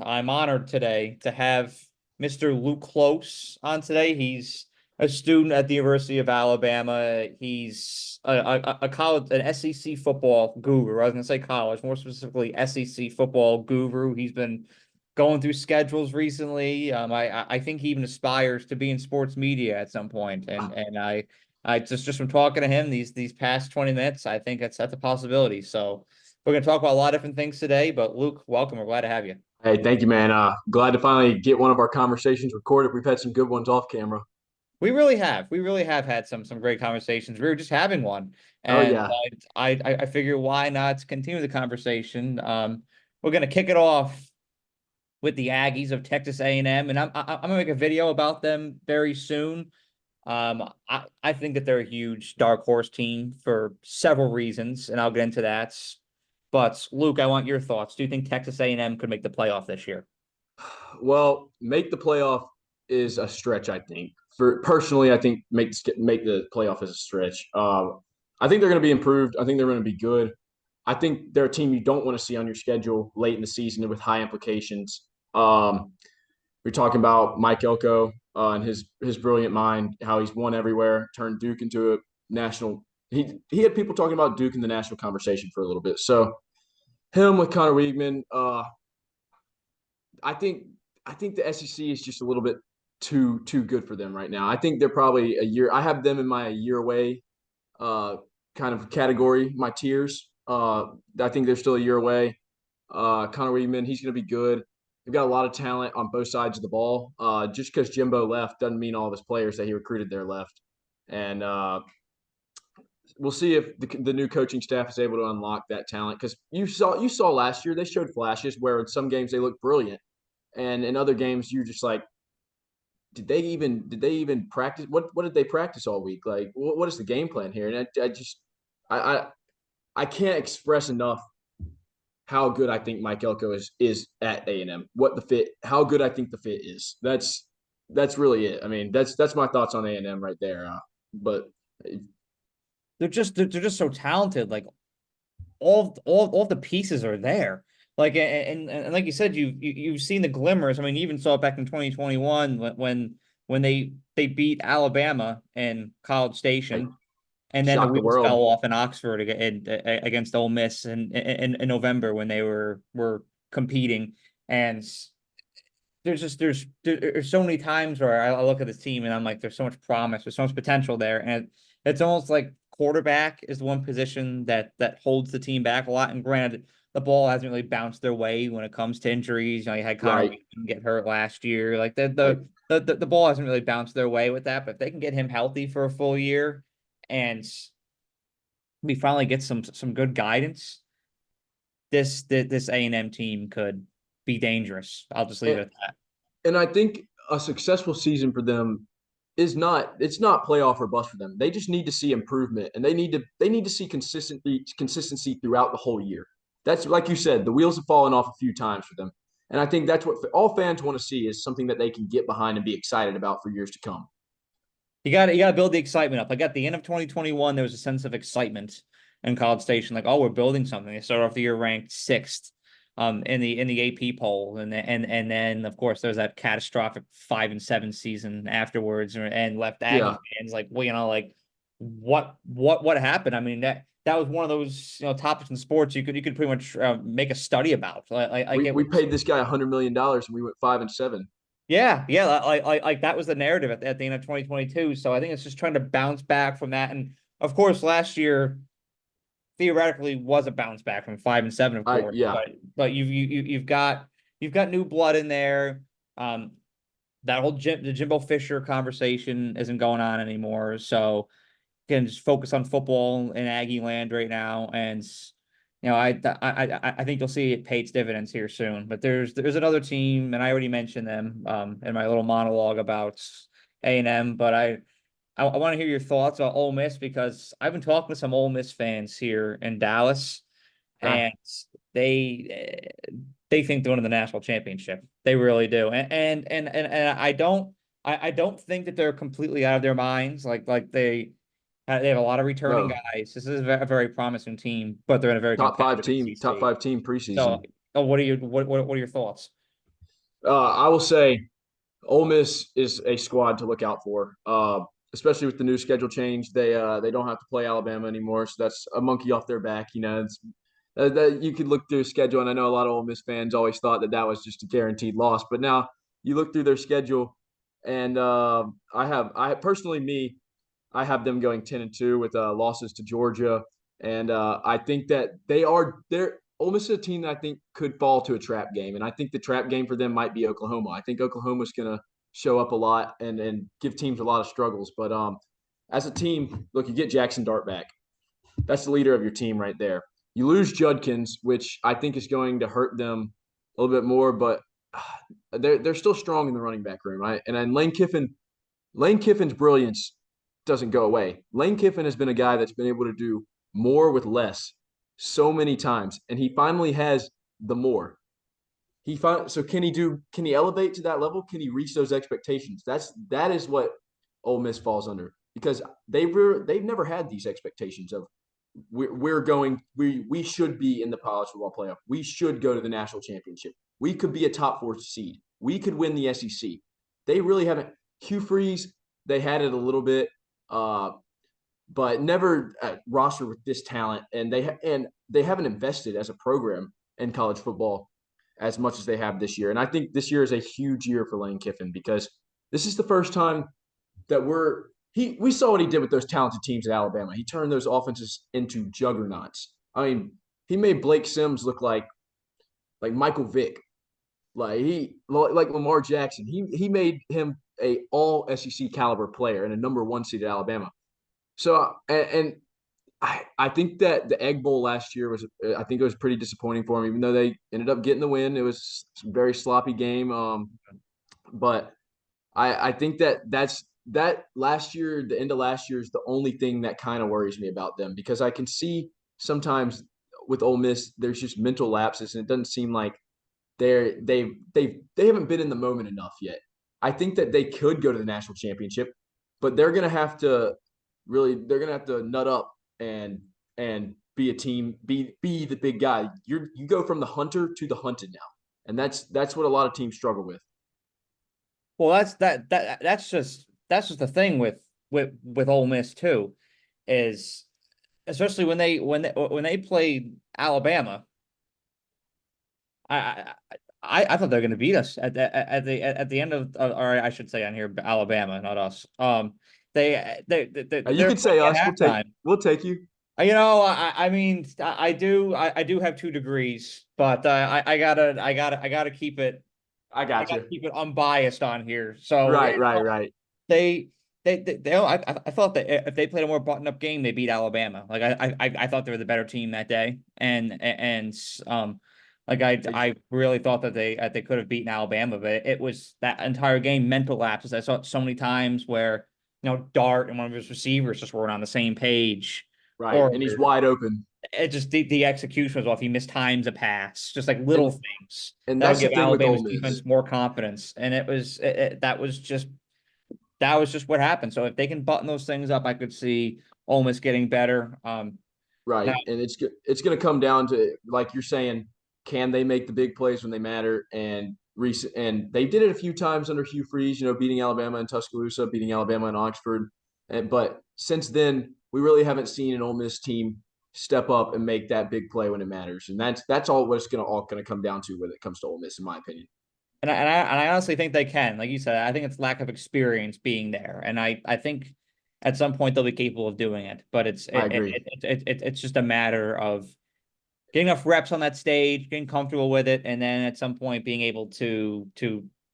I'm honored today to have Mr. Luke Close on today. He's a student at the University of Alabama. He's a college, an SEC football guru. I was going to say college, more specifically SEC football guru. He's been going through schedules recently. I think he even aspires to be in sports media at some point. I just from talking to him these past 20 minutes, I think that's a possibility. So we're going to talk about a lot of different things today, but Luke, welcome. We're glad to have you. Hey, thank you, man. Glad to finally get one of our conversations recorded. We've had some good ones off camera. We really have. We really have had some great conversations. We were just having one, Oh and yeah. I figure why not continue the conversation. We're going to kick it off with the Aggies of Texas A&M, and I'm gonna make a video about them very soon. I think that they're a huge dark horse team for several reasons, and I'll get into that. But Luke, I want your thoughts. Do you think Texas A&M could make the playoff this year? Well, make the playoff is a stretch, I think. For personally, I think make the playoff is a stretch. I think they're going to be improved. I think they're going to be good. I think they're a team you don't want to see on your schedule late in the season with high implications. We're talking about Mike Elko and his brilliant mind, how he's won everywhere, turned Duke into a national. He had people talking about Duke in the national conversation for a little bit. So him with Connor Weigman, I think I think the SEC is just a little bit too good for them right now. I think they're probably a year. I have them in my year away uh, kind of category, my tiers. I think they're still a year away. Connor Weedman, he's going to be good. They've got a lot of talent on both sides of the ball. Just because Jimbo left doesn't mean all of his players that he recruited there left. And we'll see if the new coaching staff is able to unlock that talent. Because you saw last year they showed flashes where in some games they looked brilliant, and in other games you're just like, did they even practice? What did they practice all week? Like what is the game plan here? And I I, I can't express enough how good I think Mike Elko is at A&M. What the fit, how good I think the fit is. That's really it. I mean, that's my thoughts on A&M right there. But They're just so talented. Like all the pieces are there. Like and like you said, you've seen the glimmers. I mean, you even saw it back in 2021 when they beat Alabama in College like, Station, and then the shocked the wheels fell world. off in Oxford against Ole Miss in November when they were competing. And there's so many times where I look at this team and I'm like, there's so much promise, there's so much potential there, and it's almost like quarterback is the one position that holds the team back a lot. And granted, the ball hasn't really bounced their way when it comes to injuries. You had Connor Right. Weekman get hurt last year. Like Right. the ball hasn't really bounced their way with that. But if they can get him healthy for a full year and we finally get some good guidance, this A&M team could be dangerous. I'll just leave And, it at that. and I think a successful season for them is not it's not playoff or bust for them. They just need to see improvement, and they need to see consistency throughout the whole year. That's like you said, the wheels have fallen off a few times for them. And I think that's what all fans want to see is something that they can get behind and be excited about for years to come. You got to build the excitement up. Like at the end of 2021, there was a sense of excitement in College Station. Like, oh, we're building something. They started off the year ranked sixth, in the AP poll, and then of course there's that catastrophic 5-7 season afterwards, and left Aggie Yeah. fans like, well, like what happened? I mean that was one of those topics in sports you could pretty much make a study about. Like We it we was. paid this guy $100 million and we went 5-7. Yeah, like that was the narrative at the end of 2022. So I think it's just trying to bounce back from that. And of course, last year theoretically was a bounce back from 5-7, of I course. Yeah. But you've got new blood in there. That whole the Jimbo Fisher conversation isn't going on anymore. So can just focus on football in Aggie land right now. And I think you'll see it pay its dividends here soon. But there's another team, and I already mentioned them in my little monologue about A&M. But I want to hear your thoughts on Ole Miss, because I've been talking to some Ole Miss fans here in Dallas, Ah, and they think they're winning the national championship. They really do. And I don't think that they're completely out of their minds. Like they have a lot of returning no. guys. This is a very promising team, but they're in a very Top five competitive team, top ACC. five team So, preseason. what are your thoughts? I will say Ole Miss is a squad to look out for, especially with the new schedule change. They don't have to play Alabama anymore, so that's a monkey off their back. It's that you could look through their schedule, and I know a lot of Ole Miss fans always thought that that was just a guaranteed loss, but now you look through their schedule, and I personally I have them going 10-2 with losses to Georgia, and I think that they're Ole Miss is a team that I think could fall to a trap game, and I think the trap game for them might be Oklahoma. I think Oklahoma's going to show up a lot and give teams a lot of struggles. But as a team, look, you get Jackson Dart back. That's the leader of your team right there. You lose Judkins, which I think is going to hurt them a little bit more, but they're still strong in the running back room, right? And then Lane Kiffin's brilliance doesn't go away. Lane Kiffin has been a guy that's been able to do more with less so many times, and he finally has the more. So can he elevate to that level? Can he reach those expectations? That is what Ole Miss falls under because they've never had these expectations of we should be in the college football playoff. We should go to the national championship. We could be a top four seed. We could win the SEC. They really haven't. Hugh Freeze, they had it a little bit, but never a roster with this talent, and they haven't invested as a program in college football as much as they have this year. And I think this year is a huge year for Lane Kiffin because this is the first time that we saw what he did with those talented teams at Alabama. He turned those offenses into juggernauts. I mean, he made Blake Sims look like Michael Vick, like Lamar Jackson. He made him a all SEC caliber player and a number one seed at Alabama. So and I think that the Egg Bowl last year I think it was pretty disappointing for him, even though they ended up getting the win. It was a very sloppy game. But I think that last year, the end of last year is the only thing that kind of worries me about them because I can see sometimes with Ole Miss, there's just mental lapses and it doesn't seem like they haven't been in the moment enough yet. I think that they could go to the national championship, but they're gonna have to nut up and be a team, be the big guy. You go from the hunter to the hunted now, and that's what a lot of teams struggle with. Well, that's just the thing with Ole Miss too, is especially when they played Alabama. I I thought they were going to beat us at the end of, or I should say on here, Alabama, not us. You They're could say at us. halftime. We'll take you. I mean, I do have 2 degrees, but I gotta keep it. I I got gotta you. keep it unbiased on here. So Right, right, right. they I thought that if they played a more button up game, they beat Alabama. Like I thought they were the better team that day, and like I really thought that they could have beaten Alabama, but it was that entire game mental lapses. I saw it so many times where Dart and one of his receivers just weren't on the same page, Right, or and he's wide open. it just the execution was off. He mistimes a pass, just like little And things and that would that's the give thing with Alabama's Ole Miss. defense more confidence, and that was just what happened. So if they can button those things up, I could see Ole Miss getting better. Now, Right, and it's going to come down to like you're saying, can they make the big plays when they matter? And they did it a few times under Hugh Freeze, beating Alabama in Tuscaloosa, beating Alabama in Oxford. But since then, we really haven't seen an Ole Miss team step up and make that big play when it matters. And that's all what it's going to come down to when it comes to Ole Miss, in my opinion. and I honestly think they can. Like you said, I think it's lack of experience being there, and I think at some point they'll be capable of doing it. But I agree. it's just a matter of getting enough reps on that stage, getting comfortable with it, and then at some point being able to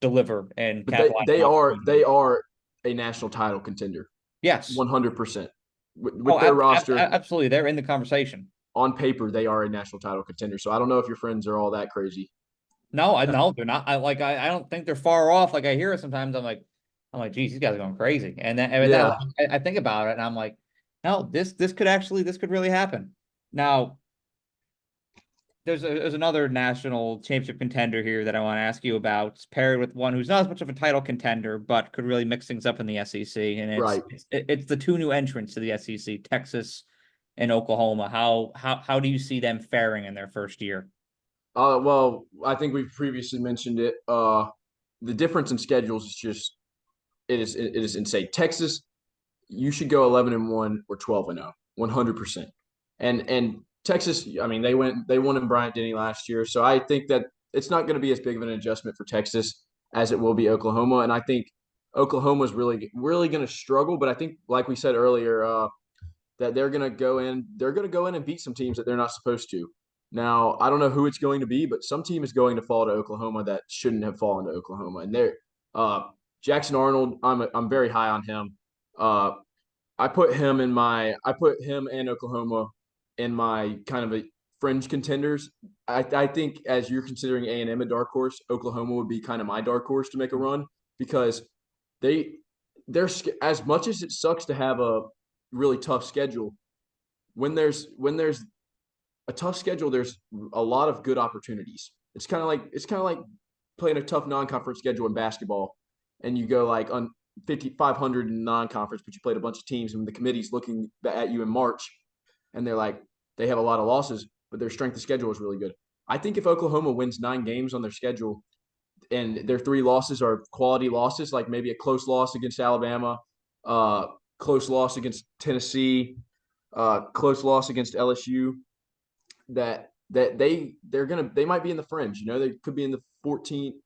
deliver and But they capitalize they on are opportunities. they are a national title contender, Yes. 100%. Oh, With their roster absolutely. They're in the conversation. on paper, they are a national title contender. So I don't know if your friends are all that crazy. No, they're not. I don't think they're far off. Like I hear it sometimes. I'm like, geez, these guys are going crazy. And then Yeah, I think about it, and I'm like, no, this could really happen. Now, there's another national championship contender here that I want to ask you about. It's paired with one who's not as much of a title contender, but could really mix things up in the SEC. And right. it's the 2 new entrants to the SEC, Texas and Oklahoma. How do you see them faring in their first year? Well, I think we've previously mentioned it. the difference in schedules is just it is insane. Texas, you should go 11-1 or 12-0, 100%. And Texas, I mean, they won in Bryant Denny last year, so I think that it's not going to be as big of an adjustment for Texas as it will be Oklahoma. And I think Oklahoma's really going to struggle, but I think, like we said earlier, that they're going to go in and beat some teams that they're not supposed to. Now, I don't know who it's going to be, but some team is going to fall to Oklahoma that shouldn't have fallen to Oklahoma. And they're uh, Jackson Arnold, I'm very high on him. Uh, I put him and Oklahoma in my kind of a fringe contenders. I think as you're considering A&M a dark horse, Oklahoma would be kind of my dark horse to make a run because they they're as much as it sucks to have a really tough schedule. When there's a tough schedule, there's a lot of good opportunities. It's kind of like playing a tough non-conference schedule in basketball, and you go like on 5,500 in non-conference, but you played a bunch of teams, and the committee's looking at you in March, and they're like they have a lot of losses, but their strength of schedule is really good. I think if Oklahoma wins 9 games on their schedule, and their 3 losses are quality losses, like maybe a close loss against Alabama, uh, close loss against Tennessee, close loss against LSU, they might be in the fringe. They could be in the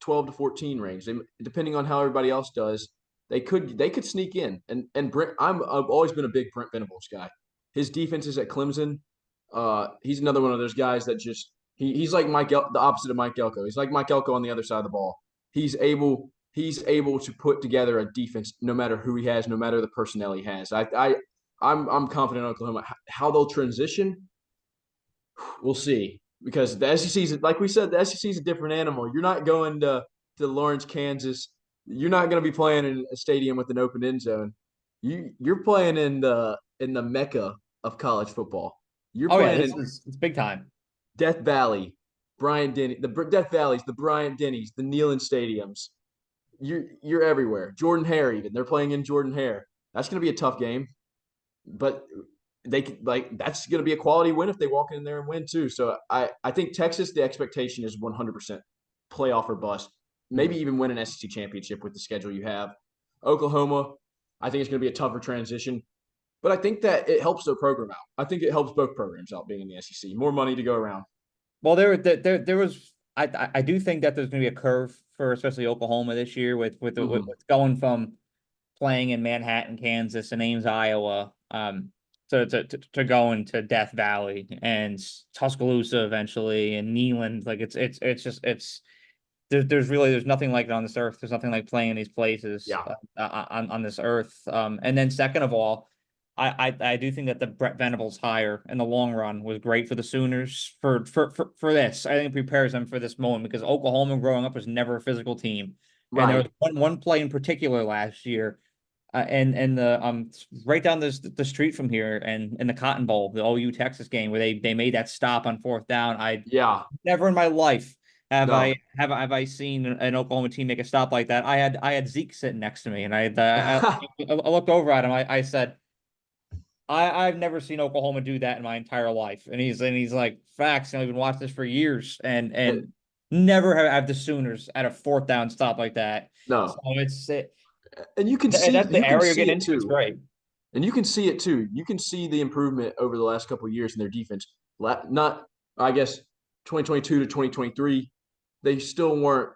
12 to 14 range. Depending on how everybody else does, they could sneak in. And Brent, I've always been a big Brent Venables guy. His defenses at Clemson, he's another one of those guys that just he's like the opposite of Mike Elko. He's like Mike Elko on the other side of the ball. He's able to put together a defense no matter who he has, no matter the personnel he has. I'm confident in Oklahoma. How they'll transition, we'll see. Because the SEC is, like we said, the SEC is a different animal. You're not going to Lawrence, Kansas. You're not going to be playing in a stadium with an open end zone. You're playing in the mecca of college football. You're Oh yeah, playing this in is it's big time. Death Valley, Bryant Denny, the Death Valleys, the Bryant Denny's, the Neyland Stadiums. You're everywhere. Jordan Hare, even they're playing in Jordan Hare. That's going to be a tough game, but that's going to be a quality win if they walk in there and win too. So I think Texas, the expectation is 100% playoff or bust. Maybe even win an SEC championship with the schedule you have. Oklahoma, I think it's going to be a tougher transition, but I think that it helps their program out. I think it helps both programs out being in the SEC. More money to go around. Well, there was I do think that there's going to be a curve for especially Oklahoma this year with going from playing in Manhattan, Kansas, and Ames, Iowa, to going to Death Valley and Tuscaloosa eventually and Neyland. Like it's just there's nothing like it on this earth. There's nothing like playing these places Yeah. on this earth. And then second of all, I do think that the Brett Venables hire in the long run was great for the Sooners for this. I think it prepares them for this moment because Oklahoma growing up was never a physical team. And there was Right. one play in particular last year, and the right down the street from here, and in the Cotton Bowl, the OU Texas game where they made that stop on fourth down. I Yeah. never in my life No. have I seen an Oklahoma team make a stop like that. I had Zeke sitting next to me, and I looked over at him. I said, I've never seen Oklahoma do that in my entire life. And he's like, facts. I've been watching this for years, and never have the Sooners at a fourth down stop like that. So No. And that's the you can area you're see getting it into. It's too. great. And you can see it too. You can see the improvement over the last couple of years in their defense. Not, I guess, 2022 to 2023, they still weren't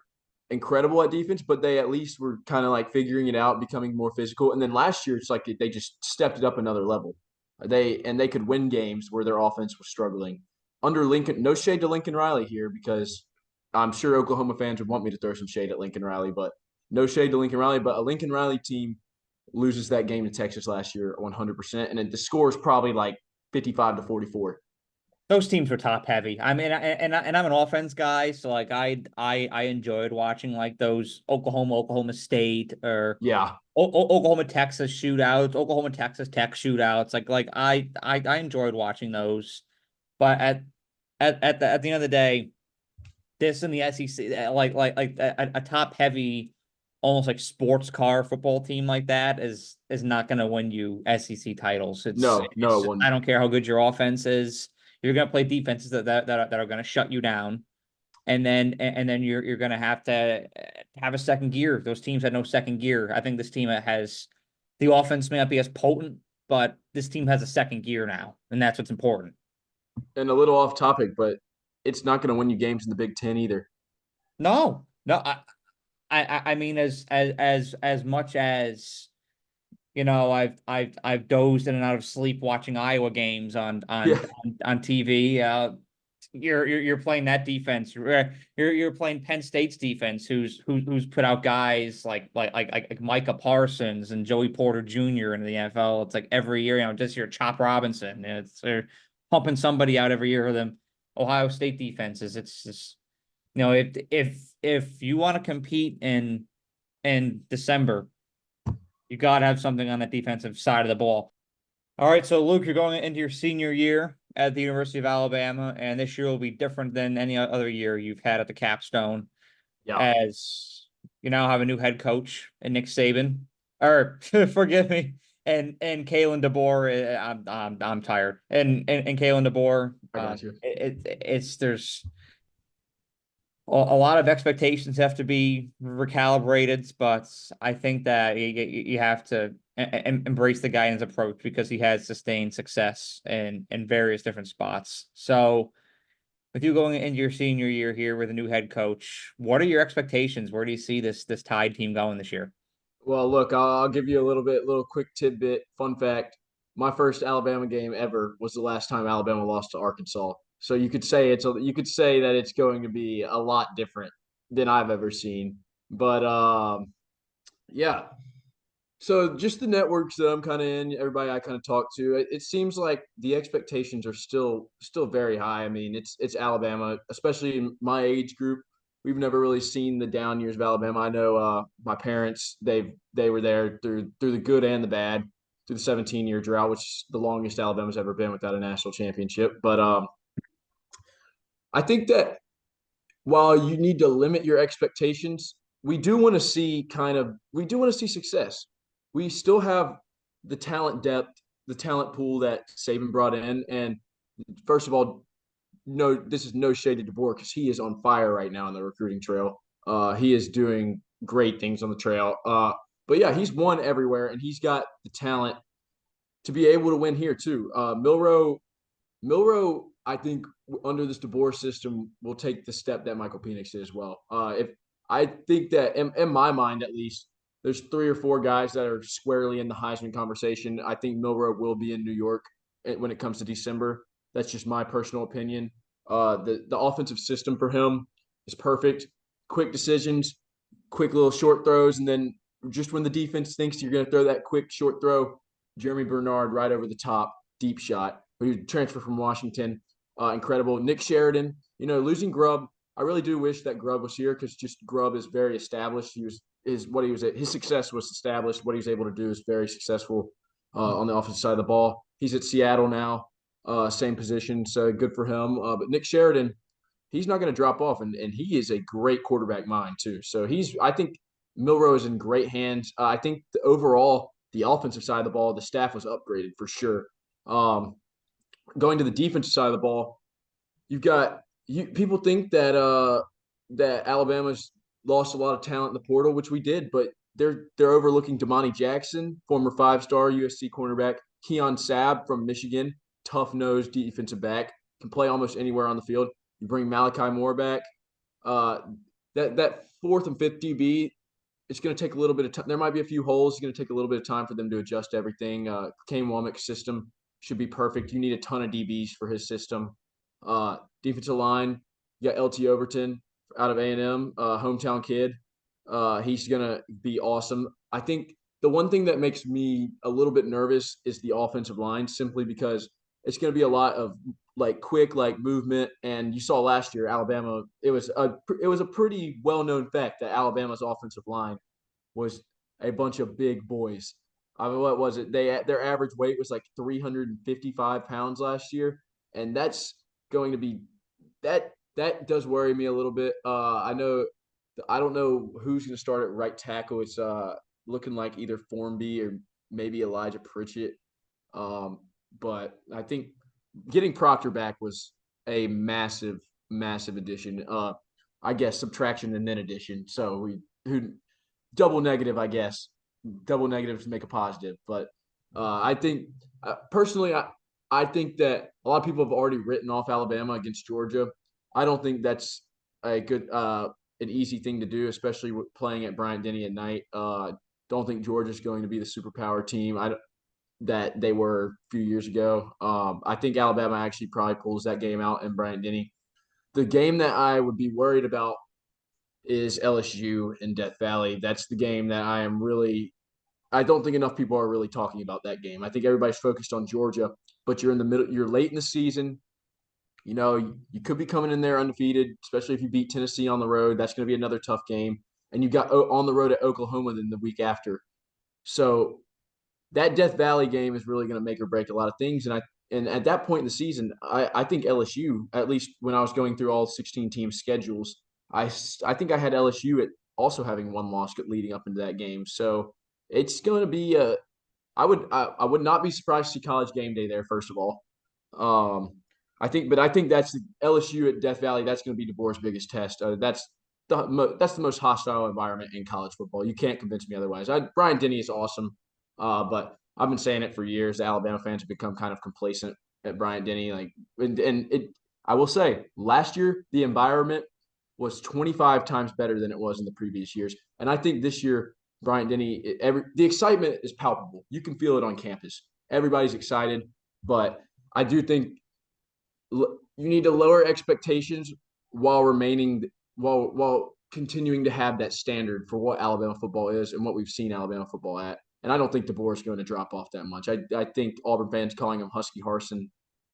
incredible at defense, but they at least were kind of like figuring it out, becoming more physical. And then last year, it's like they just stepped it up another level. They could win games where their offense was struggling under Lincoln. No shade to Lincoln Riley here because I'm sure Oklahoma fans would want me to throw some shade at Lincoln Riley, but no shade to Lincoln Riley. But a Lincoln Riley team loses that game to Texas last year 100%. And the score is probably like 55 to 44. Those teams were top heavy. I mean, and I'm an offense guy, so like I enjoyed watching like those Oklahoma State or Yeah. Oklahoma Texas shootouts, Oklahoma Texas Tech shootouts. I enjoyed watching those, but at the end of the day, this in the SEC, like a top heavy, almost like sports car football team like that is not going to win you SEC titles. No, no I one. don't care how good your offense is. You're going to play defenses that are going to shut you down, and then you're going to have to have a second gear. Those teams had no second gear. I think this team has the offense may not be as potent, but this team has a second gear now, and that's what's important. And a little off topic, but it's not going to win you games in the Big Ten either. No, no, I mean, as much as I've dozed in and out of sleep watching Iowa games Yeah, on TV. You're playing that defense. You're playing Penn State's defense, who's put out guys like Micah Parsons and Joey Porter Jr. in the NFL. It's like every year, just your Chop Robinson. They're pumping somebody out every year of them. Ohio State defenses. It's just if you want to compete in December, you got to have something on that defensive side of the ball. All right, so Luke, you're going into your senior year at the University of Alabama, and this year will be different than any other year you've had at the capstone, yeah, as you now have a new head coach and Nick Saban, or forgive me, and Kalen DeBoer. I'm tired, and Kalen DeBoer. I got you. It's there's a lot of expectations have to be recalibrated, but I think that you have to embrace the guy and his approach because he has sustained success in various different spots. So, with you going into your senior year here with a new head coach, what are your expectations? Where do you see this Tide team going this year? Well, look, I'll give you a little quick tidbit, fun fact. My first Alabama game ever was the last time Alabama lost to Arkansas. So you could say that it's going to be a lot different than I've ever seen. But yeah. So just the networks that I'm kind of in, everybody I kind of talk to, it seems like the expectations are still very high. I mean, it's Alabama, especially in my age group. We've never really seen the down years of Alabama. I know my parents, they were there through the good and the bad, through the 17-year drought, which is the longest Alabama's ever been without a national championship. But I think that while you need to limit your expectations, we do want to see success. We still have the talent depth, the talent pool that Saban brought in. And first of all, no, this is no shade to DeBoer because he is on fire right now on the recruiting trail. He is doing great things on the trail. But yeah, he's won everywhere, and he's got the talent to be able to win here too. Milroe, I think under this DeBoer system will take the step that Michael Penix did as well. If I think that in my mind at least, there's 3 or 4 guys that are squarely in the Heisman conversation. I think Milroe will be in New York when it comes to December. That's just my personal opinion. The offensive system for him is perfect. Quick decisions, quick little short throws, and then just when the defense thinks you're going to throw that quick short throw, Jeremy Bernard right over the top, deep shot. Who transferred from Washington. Incredible. Nick Sheridan, losing Grubb. I really do wish that Grubb was here because just Grubb is very established. His success was established. What he was able to do is very successful on the offensive side of the ball. He's at Seattle now, same position, so good for him. But Nick Sheridan, he's not going to drop off, and he is a great quarterback mind too. So I think Milroe is in great hands. I think overall the offensive side of the ball, the staff was upgraded for sure. Going to the defensive side of the ball, people think that Alabama's lost a lot of talent in the portal, which we did, but they're overlooking Damani Jackson, former 5-star USC cornerback, Keon Sabb from Michigan, tough-nosed defensive back, can play almost anywhere on the field. You bring Malachi Moore back. That fourth and fifth DB, it's going to take a little bit of time. There might be a few holes. It's going to take a little bit of time for them to adjust everything. Kane Womack's system should be perfect. You need a ton of DBs for his system. Defensive line, you got LT Overton out of A&M, hometown kid. He's going to be awesome. I think the one thing that makes me a little bit nervous is the offensive line, simply because it's going to be a lot of quick movement. And you saw last year, Alabama, it was a pretty well-known fact that Alabama's offensive line was a bunch of big boys. I mean, what was it? Their average weight was like 355 pounds last year, and that's going to be that does worry me a little bit. I don't know who's going to start at right tackle. It's looking like either Formby or maybe Elijah Pritchett. But I think getting Proctor back was a massive addition. I guess subtraction and then addition. So who double negative, I guess. Double negatives make a positive. But I think personally, I think that a lot of people have already written off Alabama against Georgia. I don't think that's a good an easy thing to do, especially with playing at Bryant Denny at night. Don't think Georgia's going to be the superpower team that they were a few years ago. I think Alabama actually probably pulls that game out in Bryant Denny. The game that I would be worried about is LSU in Death Valley. That's the game that I don't think enough people are really talking about that game. I think everybody's focused on Georgia, but you're in the middle, you're late in the season. You know, you could be coming in there undefeated, especially if you beat Tennessee on the road. That's going to be another tough game. And you got on the road at Oklahoma then the week after. So that Death Valley game is really going to make or break a lot of things. And at that point in the season, I think LSU, at least when I was going through all 16 team schedules, I think I had LSU at also having one loss leading up into that game. So it's going to be I would not be surprised to see College Game Day there. First of all, I think that's the LSU at Death Valley. That's going to be DeBoer's biggest test. That's the most hostile environment in college football. You can't convince me otherwise. Brian Denny is awesome, but I've been saying it for years. The Alabama fans have become kind of complacent at Bryant Denny. I will say, last year the environment was 25 times better than it was in the previous years, and I think this year Bryant Denny, the excitement is palpable. You can feel it on campus. Everybody's excited, but I do think you need to lower expectations while remaining while continuing to have that standard for what Alabama football is and what we've seen Alabama football at. And I don't think DeBoer is going to drop off that much. I think Auburn fans calling him Husky Harsin,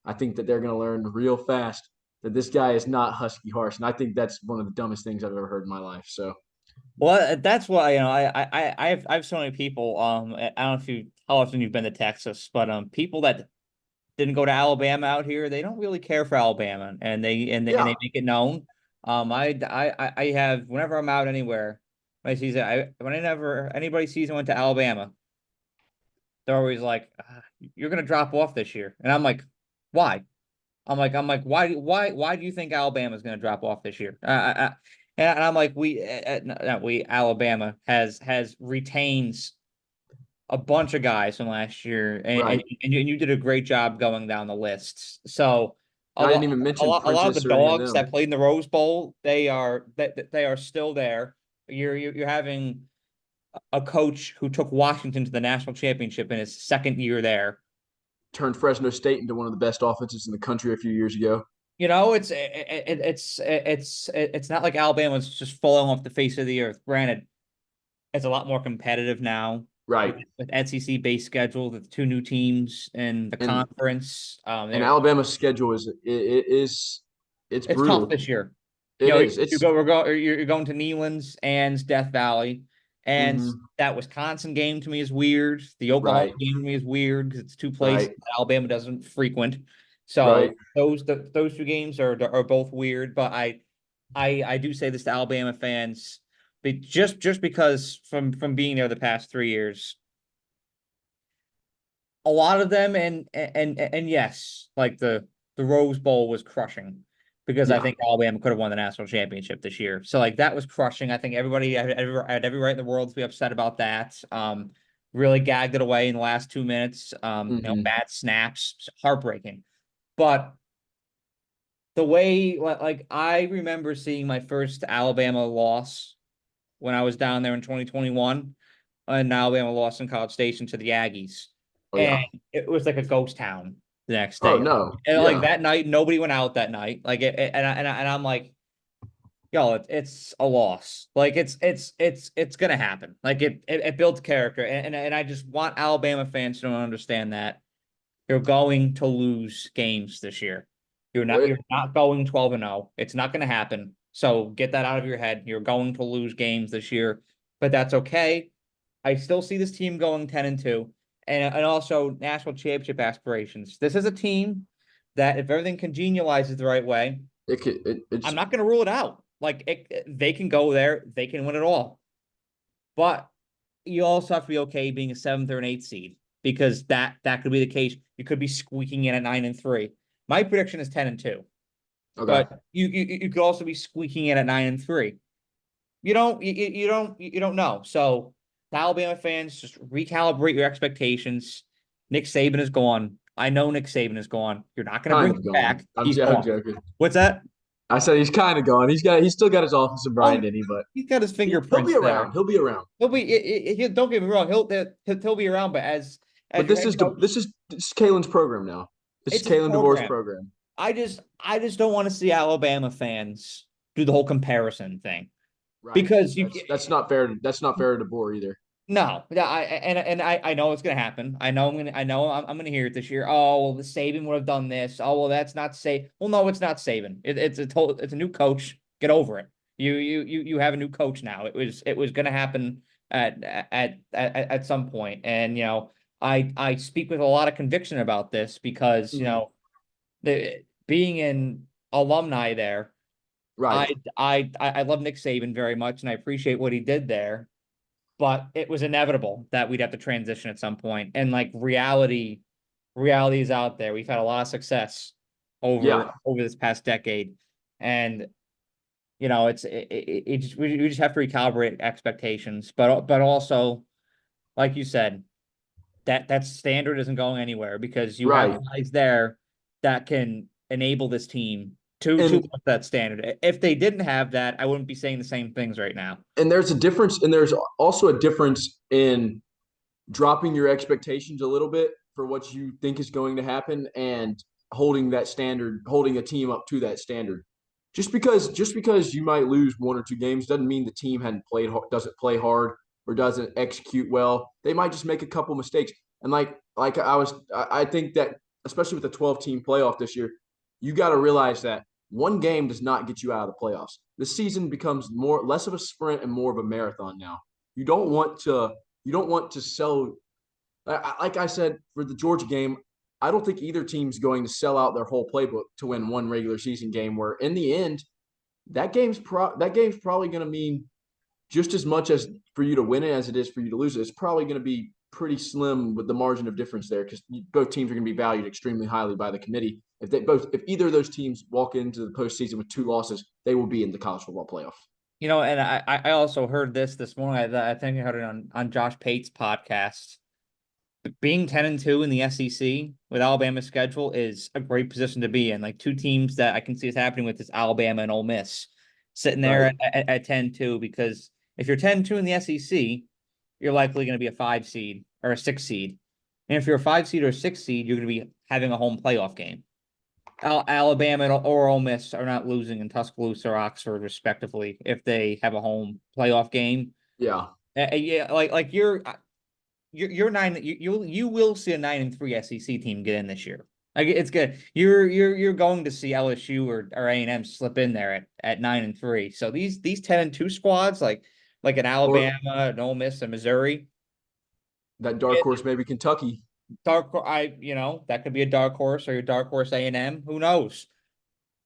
I think that they're going to learn real fast that this guy is not Husky Harsin. I think that's one of the dumbest things I've ever heard in my life. So, Well, that's why, I have so many people. I don't know if you how often you've been to Texas, but people that didn't go to Alabama out here, they don't really care for Alabama, and they yeah, make it known. I have whenever I'm out anywhere, whenever anybody sees I went to Alabama, they're always like, "You're gonna drop off this year," and I'm like, "Why?" Why do you think Alabama's going to drop off this year? And I'm like, Alabama has retains a bunch of guys from last year, right. and you did a great job going down the lists. So I didn't even mention a lot of the Prentice or any of dogs them. that played in the Rose Bowl, they are still there. You're having a coach who took Washington to the national championship in his second year there. Turned Fresno State into one of the best offenses in the country a few years ago. It's not like Alabama's just falling off the face of the earth. Granted, it's a lot more competitive now Right. with SEC based schedule, with two new teams in the And conference. Alabama's schedule it's It's tough brutal. this year. It is. You're going to Neyland's and Death Valley, and Mhm. that Wisconsin game to me is weird. The Oklahoma Right. game to me is weird because it's two places Right. that Alabama doesn't frequent. So Right. those two games are both weird. But I do say this to Alabama fans, but just because from being there the past 3 years, a lot of them and yes, like the Rose Bowl was crushing because I Yeah. think Alabama could have won the national championship this year. So like that was crushing. I think everybody had every right in the world to be upset about that. Really gagged it away in the last 2 minutes. Hmm. Bad snaps, heartbreaking. But the way like I remember seeing my first Alabama loss when I was down there in 2021, and Alabama lost in College Station to the Aggies, Oh and yeah. it was like a ghost town the next Oh day. no. And like Yeah. that night, nobody went out that night. And I'm like, yo, it's a loss. Like it's gonna happen. Like it builds character, and I just want Alabama fans to understand that you're going to lose games this year. You're not going 12-0. It's not going to happen. So get that out of your head. You're going to lose games this year, but that's okay. I still see this team going 10-2, and also national championship aspirations. This is a team that, if everything congenializes the right way, I'm It's not going to rule it out. Like they can go there, they can win it all. But you also have to be okay being a seventh or an eighth seed because that could be the case. You could be squeaking in at 9-3. My prediction is 10-2, okay. but you could also be squeaking in at 9-3. you don't know. So Alabama fans, just recalibrate your expectations. Nick Saban is gone. I know Nick Saban is gone. You're not going to Kind bring of him gone. back. He's I'm gone. joking. What's that? I said he's kind of gone. He's still got his offensive Oh, grind in him, but he's got his he'll be fingerprints there. around. He'll be around. He'll be. Don't get me wrong. He'll be around. But as But your head coach, this is Kalen's program now. This is it's his Kalen DeBoer's program. program. I just don't want to see Alabama fans do the whole comparison thing Right. because That's not fair. That's not fair to DeBoer either. no, yeah, I know it's gonna happen. I'm gonna hear it this year. Oh well, the Saban would have done this. Oh well, that's not Saban. Well, no, it's not Saban. It's a new coach. Get over it. You have a new coach now. It was gonna happen at some point, and I speak with a lot of conviction about this because Mhm. being an alumni there, Right. I love Nick Saban very much, and I appreciate what he did there, but it was inevitable that we'd have to transition at some point. And like reality is out there. We've had a lot of success Yeah. over this past decade, and we just have to recalibrate expectations. But also, like you said, that standard isn't going anywhere because you have Right. guys there that can enable this team to And lift that standard. If they didn't have that, I wouldn't be saying the same things right now. there's a difference, and there's also a difference in dropping your expectations a little bit for what you think is going to happen and holding that standard, holding a team up to that standard. Just because you might lose one or two games doesn't mean the team hadn't played doesn't play hard or doesn't execute well. They might just make a couple mistakes. And I think that especially with the 12-team playoff this year, you got to realize that one game does not get you out of the playoffs. This season becomes less of a sprint and more of a marathon now. You don't want to you don't want to sell. Like I said for the Georgia game, I don't think either team's going to sell out their whole playbook to win one regular season game. Where in the end, that game's probably going to mean just as much as for you to win it as it is for you to lose it. It's probably going to be pretty slim with the margin of difference there because both teams are going to be valued extremely highly by the committee. If either of those teams walk into the postseason with two losses, they will be in the college football playoff. And I also heard this morning. I think I heard it on Josh Pate's podcast. Being 10-2 in the SEC with Alabama's schedule is a great position to be in. Like two teams that I can see this happening with is Alabama and Ole Miss sitting there Right. at 10-2 because if you're 10-2 in the SEC, you're likely going to be a 5 seed or a 6 seed. And if you're a 5 seed or a 6 seed, you're going to be having a home playoff game. Alabama or Ole Miss are not losing in Tuscaloosa or Oxford, respectively, if they have a home playoff game. Yeah. Yeah, like you're nine. You will see a 9-3 SEC team get in this year. Like it's good. You're going to see LSU or A&M slip in there at 9-3. So these 10-2 squads like an Or Alabama, an Ole Miss, and Missouri. that dark horse, maybe Kentucky. That could be a dark horse or your dark horse A&M. Who knows?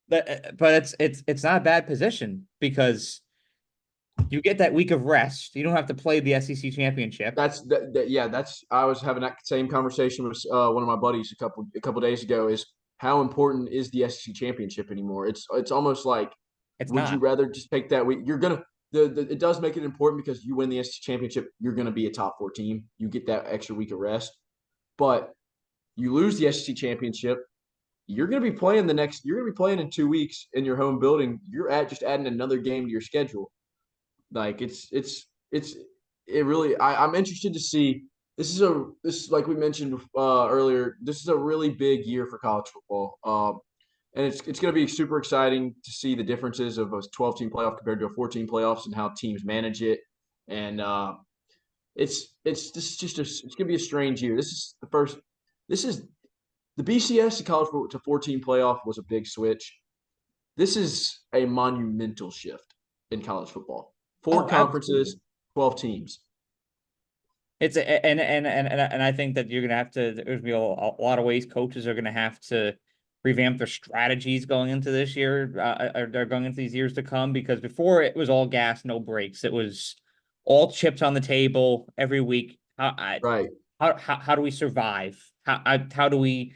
But it's not a bad position because you get that week of rest. You don't have to play the SEC championship. Yeah, that's I was having that same conversation with one of my buddies a couple days ago. Is how important is the SEC championship anymore? It's almost like It's would you not. rather just take that week? You're gonna it does make it important because you win the SEC championship, you're gonna be a top four team. You get that extra week of rest, but you lose the SEC championship. You're gonna be playing in 2 weeks in your home building. You're at just adding another game to your schedule. Like it really. I'm interested to see. This like we mentioned earlier. This is a really big year for college football. And it's going to be super exciting to see the differences of a 12-team playoff compared to a 14 playoffs and how teams manage it. And it's this is just it's going to be a strange year. This is the first. This is the BCS to college football to 14 playoff was a big switch. This is a monumental shift in college football. Four Oh, absolutely. conferences, 12 teams. And I think that you're gonna have to. There's gonna be a lot of ways coaches are gonna have to revamp their strategies going into this year. They're going into these years to come because before it was all gas, no breaks. It was all chips on the table every week. Right. How do we survive? How do we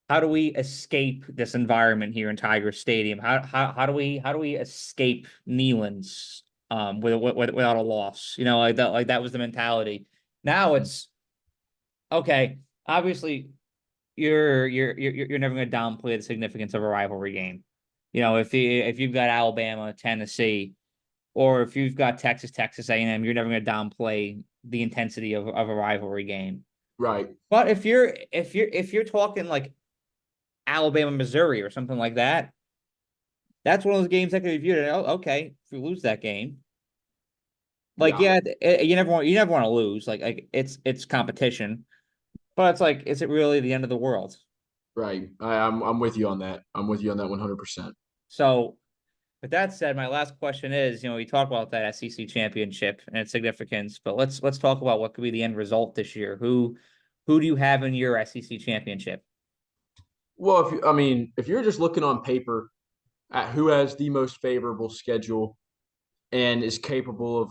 escape this environment here in Tiger Stadium? How do we escape Neyland's? without a loss. You know, like that was the mentality. Now it's okay. Obviously, you're never going to downplay the significance of a rivalry game. You know, if you've got Alabama, Tennessee, or if you've got Texas A&M, you're never going to downplay the intensity of a rivalry game. Right. But if you're talking like Alabama, Missouri, or something like that, that's one of those games that could be viewed. Oh, okay, if we lose that game, like Yeah. yeah, you never want to lose. Like it's competition, but it's like, is it really the end of the world? Right. I'm with you on that. I'm with you on that 100%. So with that said, my last question is, we talk about that SEC championship and its significance, but let's talk about what could be the end result this year. Who do you have in your SEC championship? Well, if you're just looking on paper at who has the most favorable schedule and is capable of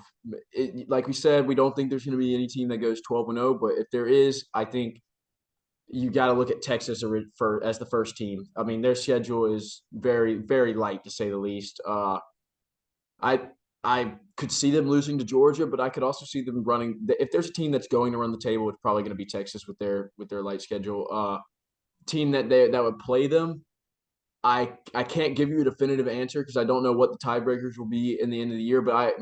it, like we said, we don't think there's going to be any team that goes 12-0, but if there is, I think you got to look at Texas as the first team. I mean, their schedule is very, very light to say the least. I I could see them losing to Georgia, but I could also see them running. If there's a team that's going to run the table, it's probably going to be Texas with their light schedule. Team that would play them, I can't give you a definitive answer because I don't know what the tiebreakers will be in the end of the year. But I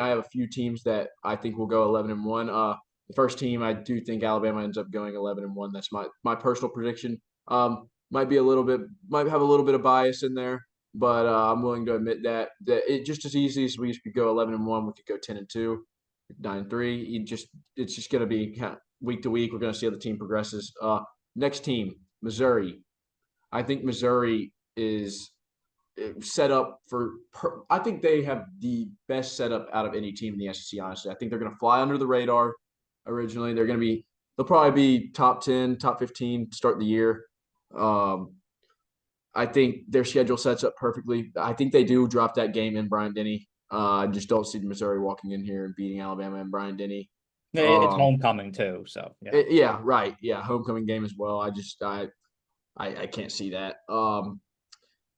have a few teams that I think will go 11-1. The first team, I do think Alabama ends up going 11-1. That's my personal prediction. Might have a little bit of bias in there, but I'm willing to admit that it just as easy as we could go 11-1, we could go 10-2, 9-3. It's just going to be week to week. We're going to see how the team progresses. Next team, Missouri. I think Missouri is set up I think they have the best setup out of any team in the SEC, honestly. I think they're going to fly under the radar originally. They'll probably be top 10, top 15 to start the year. Um, I think their schedule sets up perfectly. I think they do drop that game in Bryant-Denny. I just don't see Missouri walking in here and beating Alabama and Bryant-Denny. It's homecoming too, so yeah. Yeah, right. Yeah, homecoming game as well. I can't see that.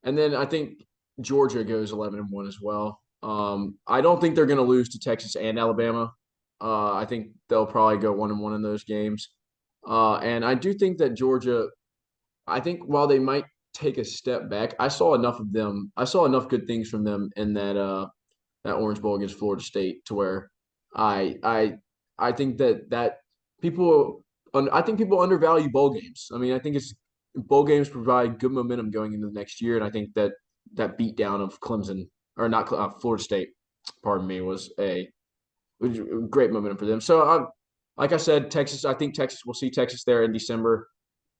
And then I think Georgia goes 11-1 as well. I don't think they're going to lose to Texas and Alabama. I think they'll probably go 1-1 in those games. And I do think that Georgia. I think while they might take a step back, I saw enough of them. I saw enough good things from them in that Orange Bowl against Florida State to where I I I think that people I think people undervalue bowl games. I mean, I think it's bowl games provide good momentum going into the next year, and I think that beatdown of Clemson or not Florida State, pardon me, was great momentum for them. So like I said, Texas. I think Texas. We'll see Texas there in December,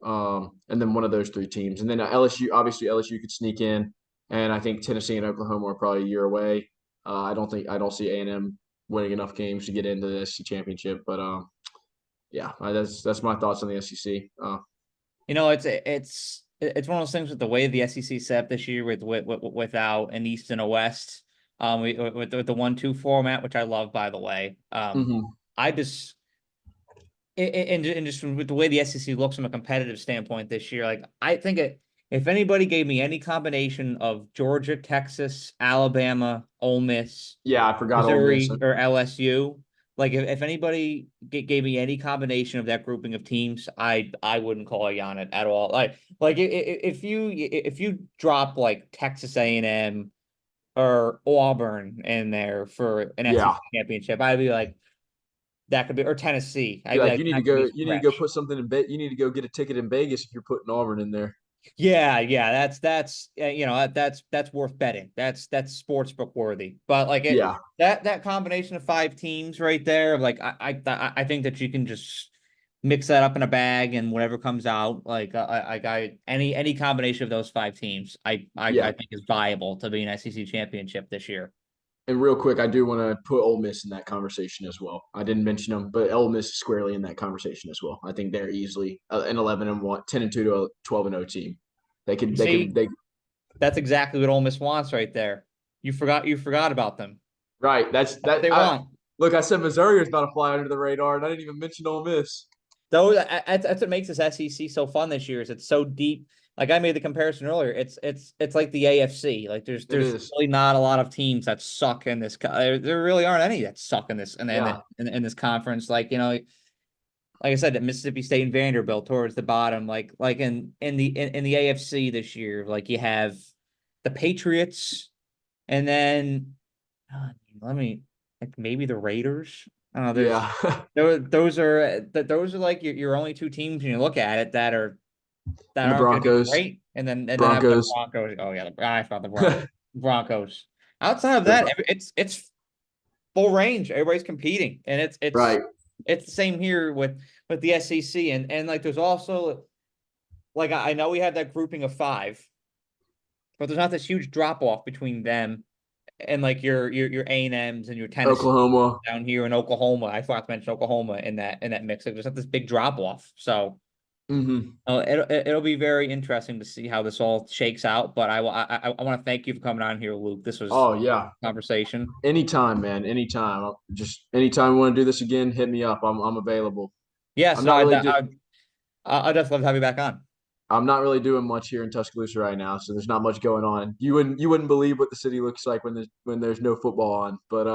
and then one of those three teams, and then LSU. Obviously, LSU could sneak in, and I think Tennessee and Oklahoma are probably a year away. I don't see A&M winning enough games to get into the SEC championship, but yeah, that's my thoughts on the SEC. It's one of those things with the way the SEC set up this year without an East and a West, with the 1-2 format, which I love, by the way. Mhm. I just and just with the way the SEC looks from a competitive standpoint this year, like I think if anybody gave me any combination of Georgia, Texas, Alabama, Ole Miss, Yeah, I forgot Ole Miss. Missouri, or LSU, like if anybody gave me any combination of that grouping of teams, I wouldn't call you on it at all. Like if you drop like Texas A&M or Auburn in there for an Yeah, SEC championship, I'd be like, that could be, or Tennessee. I'd be be like like, that could be you need to go stretch. put something in bet. You need to go get a ticket in Vegas if you're putting Auburn in there. Yeah, that's that's worth betting. That's sportsbook worthy. But like Yeah, that combination of five teams right there, like I think that you can just mix that up in a bag and whatever comes out, like any combination of those five teams, I yeah. think is viable to be an SEC championship this year. And real quick, I do want to put Ole Miss in that conversation as well. I didn't mention them, but Ole Miss is squarely in that conversation as well. I think they're easily an 11-1, 10-2 to a 12-0 team. They You could, they could, see, they that's exactly what Ole Miss wants right there. You forgot about them. right. That's That's what that. they want. Look, I said Missouri was about to fly under the radar, and I didn't even mention Ole Miss. Though that's what makes this SEC so fun this year. Is it's so deep. like I made the comparison earlier. It's like the AFC. Like It there's is. really not a lot of teams that suck in this. There really aren't any that suck in this Yeah. in this conference. Like like I said, Mississippi State and Vanderbilt towards the bottom. Like in the AFC this year, like you have the Patriots, and then let me like maybe the Raiders. I don't know. Yeah. Those are like your only two teams when you look at it that And the aren't going to be Broncos. great, and then have the Broncos. Broncos. Oh yeah, I forgot the Broncos. Outside of that, it's full range. Everybody's competing, and Right. it's the same here with the SEC, and like there's also like I know we have that grouping of five, but there's not this huge drop off between them and like your A&Ms and your Tennessee Oklahoma. down here in Oklahoma. I forgot to mention Oklahoma in that mix. Like, there's not this big drop off. So Hmm. it'll be very interesting to see how this all shakes out. But I want to thank you for coming on here, Luke. This was Oh yeah. a conversation. Anytime, man. Anytime. Just anytime you want to do this again, hit me up. I'm available. Yes, I'm no, not really do I'd just love to have you back on. I'm not really doing much here in Tuscaloosa right now, so there's not much going on. You wouldn't believe what the city looks like when there's no football on. But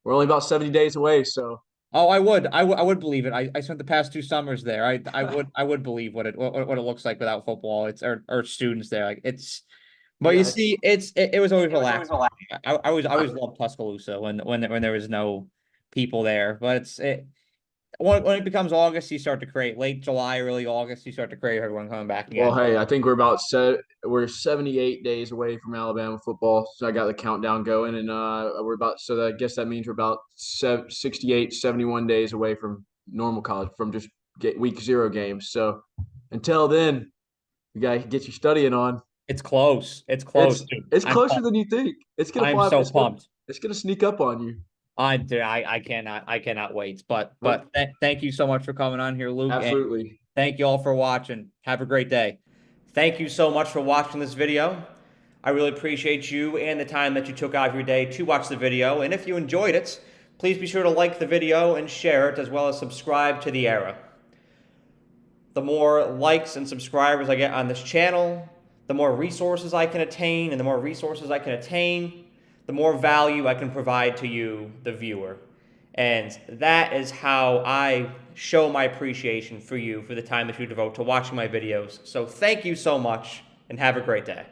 we're only about 70 days away, so Oh, I would believe it. I spent the past 2 summers there. I would believe what it looks like without football. It's or students there. Like it's, but you yeah, see, it was always It was always relaxing. a lot. I always loved Tuscaloosa when there was no people there. But when it becomes August, you start to create late July, early August. You start to create everyone coming back well, again. hey, I think we're 78 days away from Alabama football. So I got the countdown going, and I guess that means we're about 68, 71 days away from normal college, from just week 0 games. So until then, you gotta get your studying on. It's close. It's close, It's dude. it's I'm closer pumped. than you think. It's gonna I'm fly. so It's gonna pumped. it's gonna sneak up on you. I cannot wait. But Nope. thank you so much for coming on here, Luke. And Absolutely. thank you all for watching. Have a great day. Thank you so much for watching this video. I really appreciate you and the time that you took out of your day to watch the video. And if you enjoyed it, please be sure to like the video and share it, as well as subscribe to the Era. The more likes and subscribers I get on this channel, the more resources I can attain, and the more resources I can attain, the more value I can provide to you, the viewer. And that is how I show my appreciation for you for the time that you devote to watching my videos. So thank you so much, and have a great day.